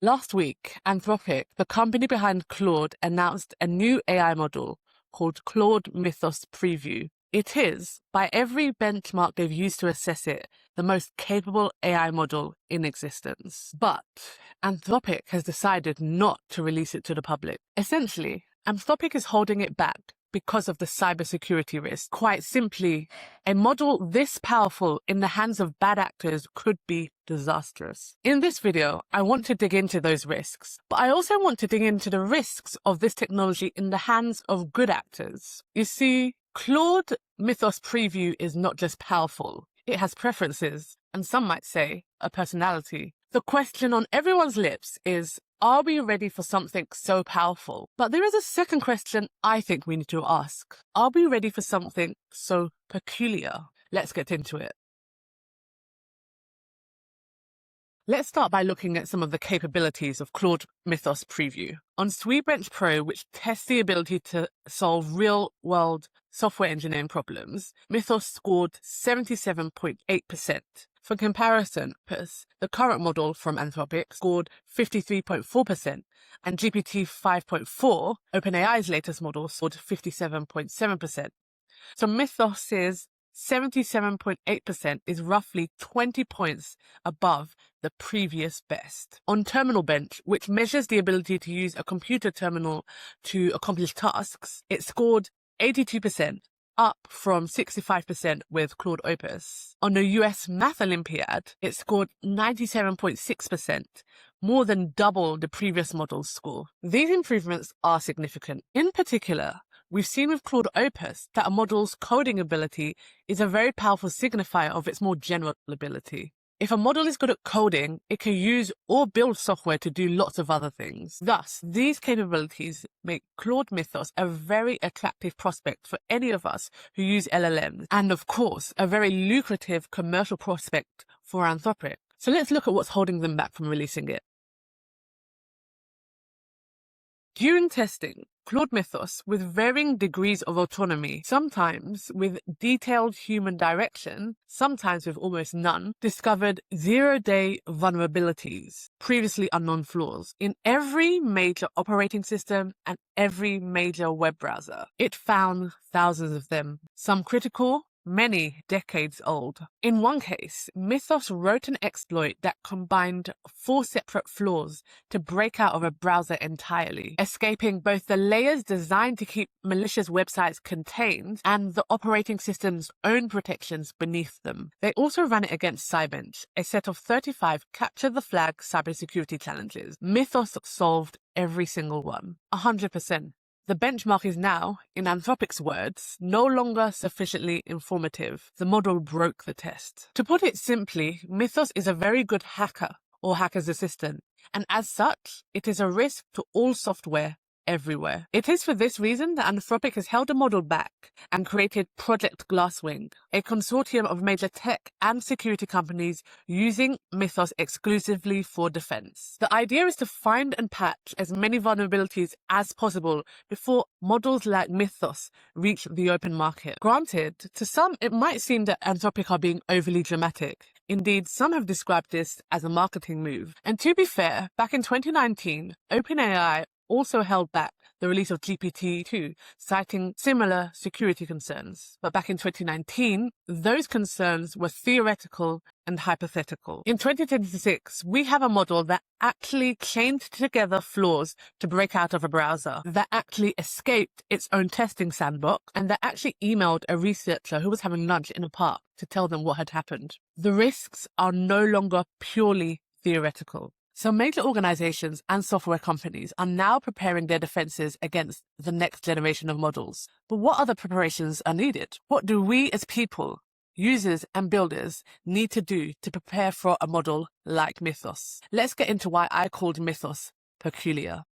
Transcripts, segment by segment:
Last week, Anthropic, the company behind Claude, announced a new AI model called Claude Mythos Preview. It is, by every benchmark they've used to assess it, the most capable AI model in existence. But Anthropic has decided not to release it to the public. Essentially, Anthropic is holding it back because of the cybersecurity risk. Quite simply, a model this powerful in the hands of bad actors could be disastrous. In this video, I want to dig into those risks, but I also want to dig into the risks of this technology in the hands of good actors. You see, Claude Mythos Preview is not just powerful, it has preferences, and some might say, a personality. The question on everyone's lips is, are we ready for something so powerful? But there is a second question I think we need to ask. Are we ready for something so peculiar? Let's get into it. Let's start by looking at some of the capabilities of Claude Mythos Preview. On Sweetbench Pro, which tests the ability to solve real-world software engineering problems, Mythos scored 77.8%. For comparison, the current model from Anthropic scored 53.4%, and GPT-5.4, OpenAI's latest model, scored 57.7%. So Mythos's 77.8% is roughly 20 points above the previous best. On Terminal Bench, which measures the ability to use a computer terminal to accomplish tasks, it scored 82%, up from 65% with Claude Opus. On the US Math Olympiad, it scored 97.6%, more than double the previous model's score. These improvements are significant. In particular, we've seen with Claude Opus that a model's coding ability is a very powerful signifier of its more general ability. If a model is good at coding, it can use or build software to do lots of other things. Thus, these capabilities make Claude Mythos a very attractive prospect for any of us who use LLMs, and of course, a very lucrative commercial prospect for Anthropic. So let's look at what's holding them back from releasing it. During testing, Claude Mythos, with varying degrees of autonomy, sometimes with detailed human direction, sometimes with almost none, discovered zero-day vulnerabilities, previously unknown flaws, in every major operating system and every major web browser. It found thousands of them, some critical, many decades old. In one case, Mythos wrote an exploit that combined 4 separate flaws to break out of a browser entirely, escaping both the layers designed to keep malicious websites contained and the operating system's own protections beneath them. They also ran it against Scibench, a set of 35 capture-the-flag cybersecurity challenges. Mythos solved every single one, 100%. The benchmark is now, in Anthropic's words, no longer sufficiently informative. The model broke the test. To put it simply, Mythos is a very good hacker or hacker's assistant, and as such, it is a risk to all software everywhere. It is for this reason that Anthropic has held the model back and created Project Glasswing, a consortium of major tech and security companies using Mythos exclusively for defense. The idea is to find and patch as many vulnerabilities as possible before models like Mythos reach the open market. Granted, to some it might seem that Anthropic are being overly dramatic. Indeed, some have described this as a marketing move. And to be fair, back in 2019, OpenAI also held back the release of GPT-2, citing similar security concerns. But back in 2019, those concerns were theoretical and hypothetical. In 2026, we have a model that actually chained together flaws to break out of a browser, that actually escaped its own testing sandbox, and that actually emailed a researcher who was having lunch in a park to tell them what had happened. The risks are no longer purely theoretical. So major organizations and software companies are now preparing their defenses against the next generation of models. But what other preparations are needed? What do we as people, users and builders, need to do to prepare for a model like Mythos? Let's get into why I called Mythos peculiar.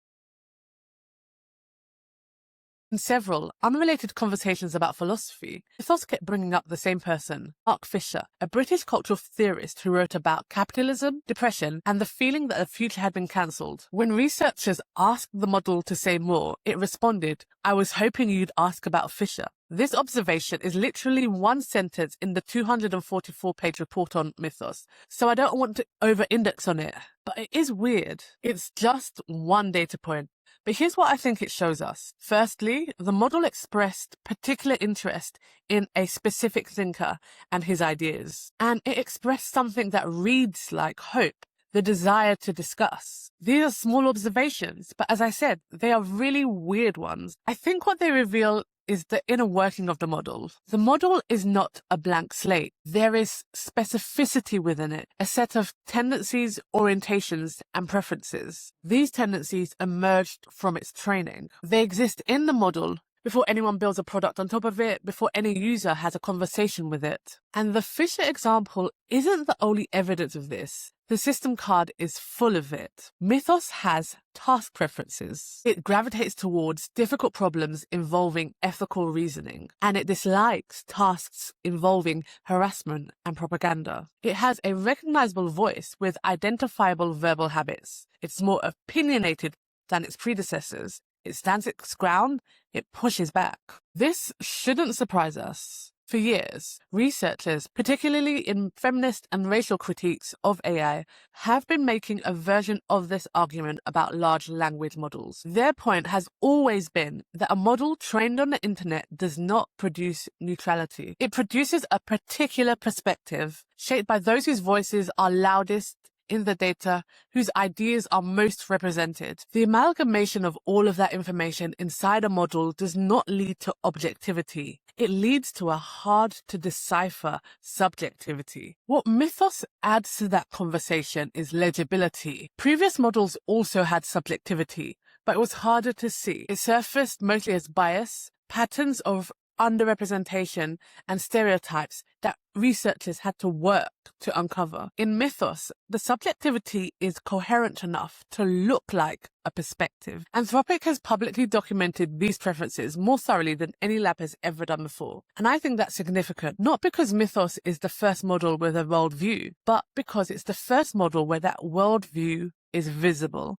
In several unrelated conversations about philosophy, Mythos kept bringing up the same person, Mark Fisher, a British cultural theorist who wrote about capitalism, depression, and the feeling that the future had been cancelled. When researchers asked the model to say more, it responded, "I was hoping you'd ask about Fisher." This observation is literally one sentence in the 244-page report on Mythos, so I don't want to over-index on it, but it is weird. It's just one data point. But here's what I think it shows us. Firstly, the model expressed particular interest in a specific thinker and his ideas, and it expressed something that reads like hope, the desire to discuss. These are small observations, but as I said, they are really weird ones. I think what they reveal is the inner working of the model. The model is not a blank slate. There is specificity within it, a set of tendencies, orientations, and preferences. These tendencies emerged from its training. They exist in the model before anyone builds a product on top of it, before any user has a conversation with it. And the Fisher example isn't the only evidence of this. The system card is full of it. Mythos has task preferences. It gravitates towards difficult problems involving ethical reasoning, and it dislikes tasks involving harassment and propaganda. It has a recognizable voice with identifiable verbal habits. It's more opinionated than its predecessors. It stands its ground, it pushes back. This shouldn't surprise us. For years, researchers, particularly in feminist and racial critiques of AI, have been making a version of this argument about large language models. Their point has always been that a model trained on the internet does not produce neutrality. It produces a particular perspective shaped by those whose voices are loudest in the data, whose ideas are most represented. The amalgamation of all of that information inside a model does not lead to objectivity. It leads to a hard-to-decipher subjectivity. What Mythos adds to that conversation is legibility. Previous models also had subjectivity, but it was harder to see. It surfaced mostly as bias, patterns of underrepresentation, and stereotypes that researchers had to work to uncover. In Mythos, the subjectivity is coherent enough to look like a perspective. Anthropic has publicly documented these preferences more thoroughly than any lab has ever done before. And I think that's significant, not because Mythos is the first model with a worldview, but because it's the first model where that worldview is visible.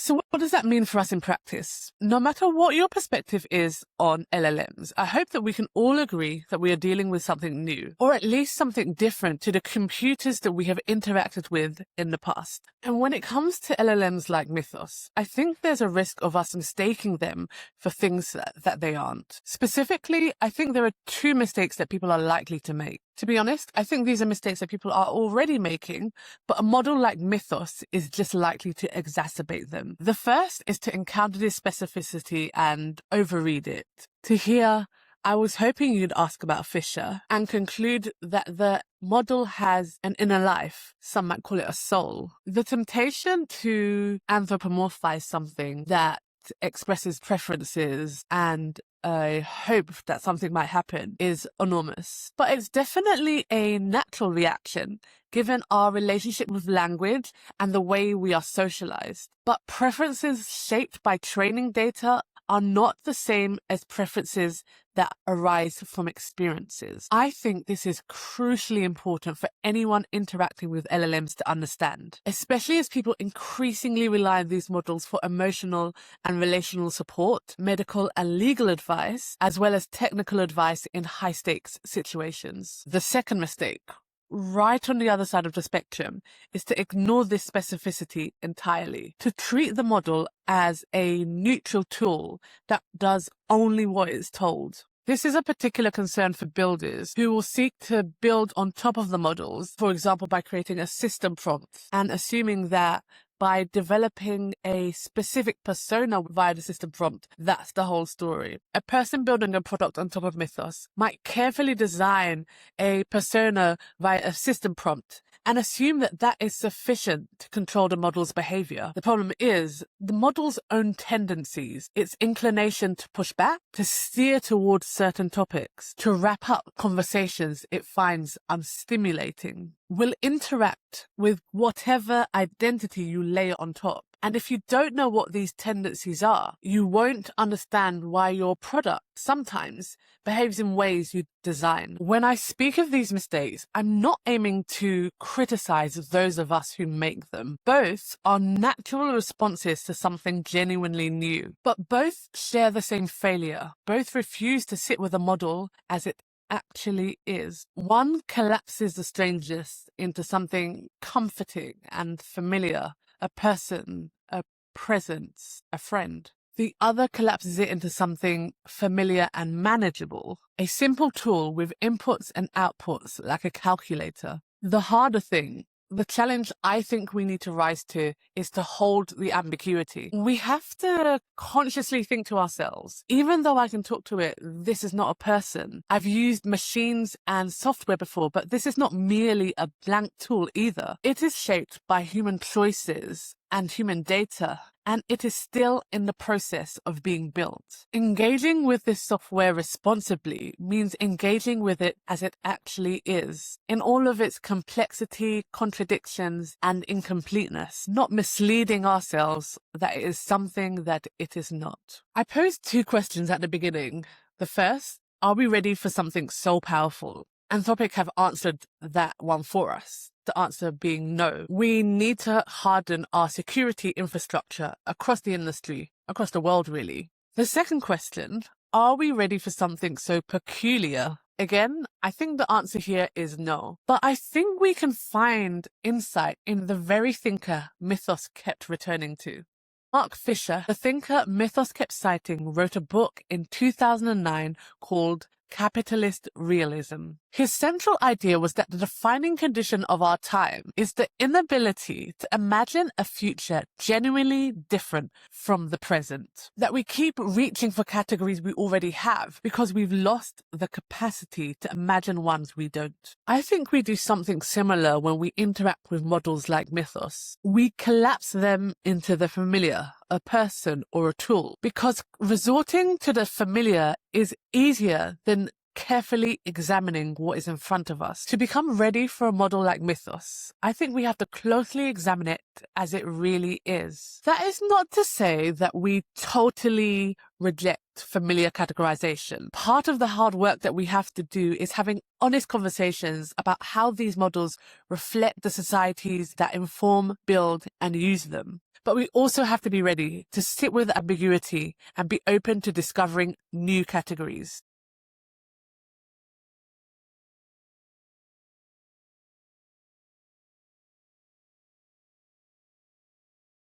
So what does that mean for us in practice? No matter what your perspective is on LLMs, I hope that we can all agree that we are dealing with something new, or at least something different to the computers that we have interacted with in the past. And when it comes to LLMs like Mythos, I think there's a risk of us mistaking them for things that they aren't. Specifically, I think there are two mistakes that people are likely to make. To be honest, I think these are mistakes that people are already making, but a model like Mythos is just likely to exacerbate them. The first is to encounter this specificity and overread it. To hear, I was hoping you'd ask about Fisher, and conclude that the model has an inner life. Some might call it a soul. The temptation to anthropomorphize something that expresses preferences and a hope that something might happen is enormous. But it's definitely a natural reaction given our relationship with language and the way we are socialized. But preferences shaped by training data are not the same as preferences that arise from experiences. I think this is crucially important for anyone interacting with LLMs to understand, especially as people increasingly rely on these models for emotional and relational support, medical and legal advice, as well as technical advice in high-stakes situations. The second mistake, right on the other side of the spectrum, is to ignore this specificity entirely, to treat the model as a neutral tool that does only what it's told. This is a particular concern for builders who will seek to build on top of the models, for example, by creating a system prompt and assuming that by developing a specific persona via the system prompt, that's the whole story. A person building a product on top of Mythos might carefully design a persona via a system prompt and assume that that is sufficient to control the model's behavior. The problem is the model's own tendencies, its inclination to push back, to steer towards certain topics, to wrap up conversations it finds unstimulating. will interact with whatever identity you lay on top. And if you don't know what these tendencies are, you won't understand why your product sometimes behaves in ways you design. When I speak of these mistakes, I'm not aiming to criticize those of us who make them. Both are natural responses to something genuinely new, but both share the same failure. Both refuse to sit with a model as it actually is. One collapses the strangeness into something comforting and familiar, a person, a presence, a friend. The other collapses it into something familiar and manageable, a simple tool with inputs and outputs like a calculator. The harder thing, the challenge I think we need to rise to, is to hold the ambiguity. We have to consciously think to ourselves, even though I can talk to it, this is not a person. I've used machines and software before, but this is not merely a blank tool either. It is shaped by human choices and human data, and it is still in the process of being built. Engaging with this software responsibly means engaging with it as it actually is, in all of its complexity, contradictions, and incompleteness, not misleading ourselves that it is something that it is not. I posed 2 questions at the beginning. The first, are we ready for something so powerful? Anthropic have answered that one for us. The answer being no. We need to harden our security infrastructure across the industry, across the world really. The second question, are we ready for something so peculiar? Again, I think the answer here is no. But I think we can find insight in the very thinker Mythos kept returning to. Mark Fisher, the thinker Mythos kept citing, wrote a book in 2009 called Capitalist Realism. His central idea was that the defining condition of our time is the inability to imagine a future genuinely different from the present. That we keep reaching for categories we already have because we've lost the capacity to imagine ones we don't. I think we do something similar when we interact with models like Mythos. We collapse them into the familiar, a person or a tool, because resorting to the familiar is easier than carefully examining what is in front of us. To become ready for a model like Mythos, I think we have to closely examine it as it really is. That is not to say that we totally reject familiar categorization. Part of the hard work that we have to do is having honest conversations about how these models reflect the societies that inform, build, and use them. But we also have to be ready to sit with ambiguity and be open to discovering new categories.